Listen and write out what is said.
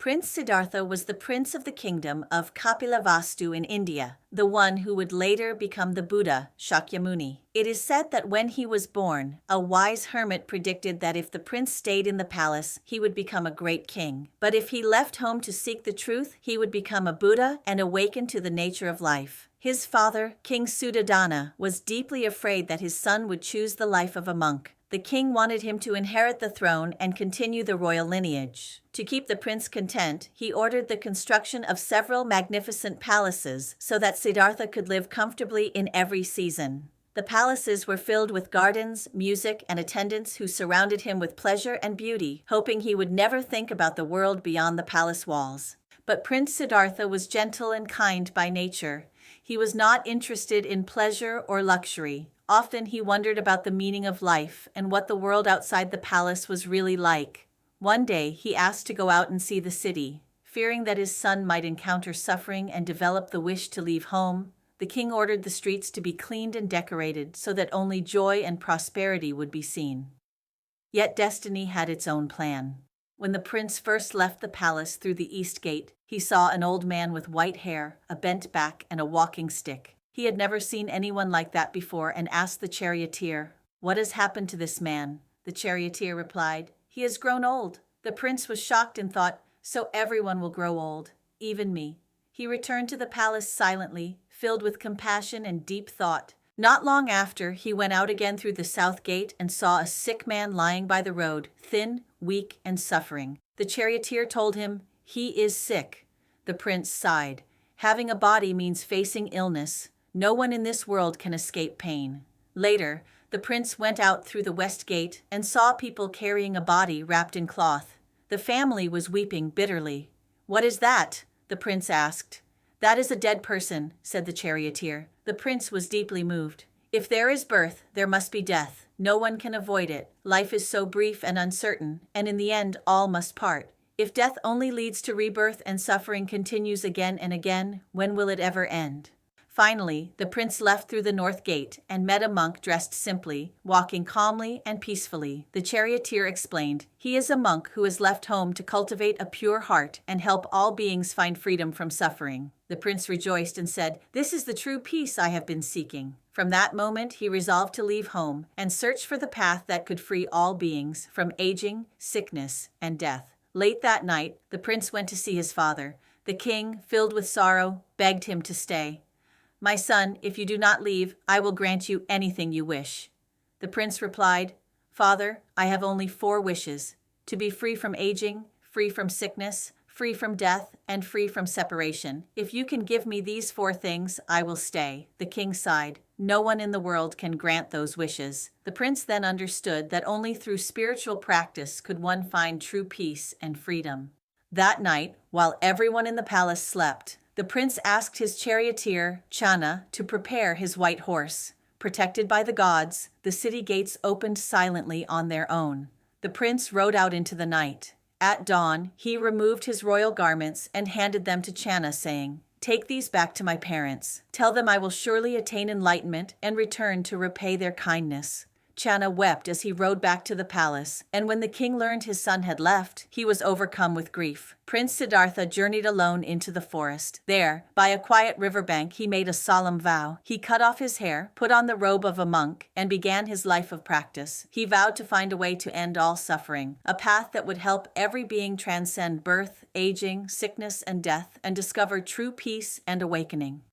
Prince Siddhartha was the prince of the kingdom of Kapilavastu in India, the one who would later become the Buddha, Shakyamuni. It is said that when he was born, a wise hermit predicted that if the prince stayed in the palace, he would become a great king. But if he left home to seek the truth, he would become a Buddha and awaken to the nature of life. His father, King Suddhodana, was deeply afraid that his son would choose the life of a monk. The king wanted him to inherit the throne and continue the royal lineage. To keep the prince content, he ordered the construction of several magnificent palaces so that Siddhartha could live comfortably in every season. The palaces were filled with gardens, music, and attendants who surrounded him with pleasure and beauty, hoping he would never think about the world beyond the palace walls. But Prince Siddhartha was gentle and kind by nature. He was not interested in pleasure or luxury. Often he wondered about the meaning of life and what the world outside the palace was really like. One day he asked to go out and see the city. Fearing that his son might encounter suffering and develop the wish to leave home, the king ordered the streets to be cleaned and decorated so that only joy and prosperity would be seen. Yet destiny had its own plan. When the prince first left the palace through the east gate, he saw an old man with white hair, a bent back, and a walking stick. He had never seen anyone like that before and asked the charioteer, "What has happened to this man?" The charioteer replied, "He has grown old." The prince was shocked and thought, "So everyone will grow old, even me." He returned to the palace silently, filled with compassion and deep thought. Not long after, he went out again through the south gate and saw a sick man lying by the road, thin, weak, and suffering. The charioteer told him, "He is sick." The prince sighed. Having a body means facing illness. No one in this world can escape pain. Later, the prince went out through the west gate and saw people carrying a body wrapped in cloth. The family was weeping bitterly. "What is that?" the prince asked. "That is a dead person," said the charioteer. The prince was deeply moved. "If there is birth, there must be death. No one can avoid it. Life is so brief and uncertain, and in the end all must part. If death only leads to rebirth and suffering continues again and again, when will it ever end?" Finally, the prince left through the north gate and met a monk dressed simply, walking calmly and peacefully. The charioteer explained, "He is a monk who has left home to cultivate a pure heart and help all beings find freedom from suffering." The prince rejoiced and said, "This is the true peace I have been seeking." From that moment, he resolved to leave home and search for the path that could free all beings from aging, sickness, and death. Late that night, the prince went to see his father. The king, filled with sorrow, begged him to stay. "My son, if you do not leave, I will grant you anything you wish." The prince replied, "Father, I have only 4 wishes: to be free from aging, free from sickness, free from death, and free from separation. If you can give me these 4 things, I will stay." The king sighed. No one in the world can grant those wishes. The prince then understood that only through spiritual practice could one find true peace and freedom. That night, while everyone in the palace slept, the prince asked his charioteer, Channa, to prepare his white horse. Protected by the gods, the city gates opened silently on their own. The prince rode out into the night. At dawn, he removed his royal garments and handed them to Channa, saying, "Take these back to my parents. Tell them I will surely attain enlightenment and return to repay their kindness." Channa wept as he rode back to the palace, and when the king learned his son had left, he was overcome with grief. Prince Siddhartha journeyed alone into the forest. There, by a quiet riverbank, he made a solemn vow. He cut off his hair, put on the robe of a monk, and began his life of practice. He vowed to find a way to end all suffering, a path that would help every being transcend birth, aging, sickness, and death, and discover true peace and awakening.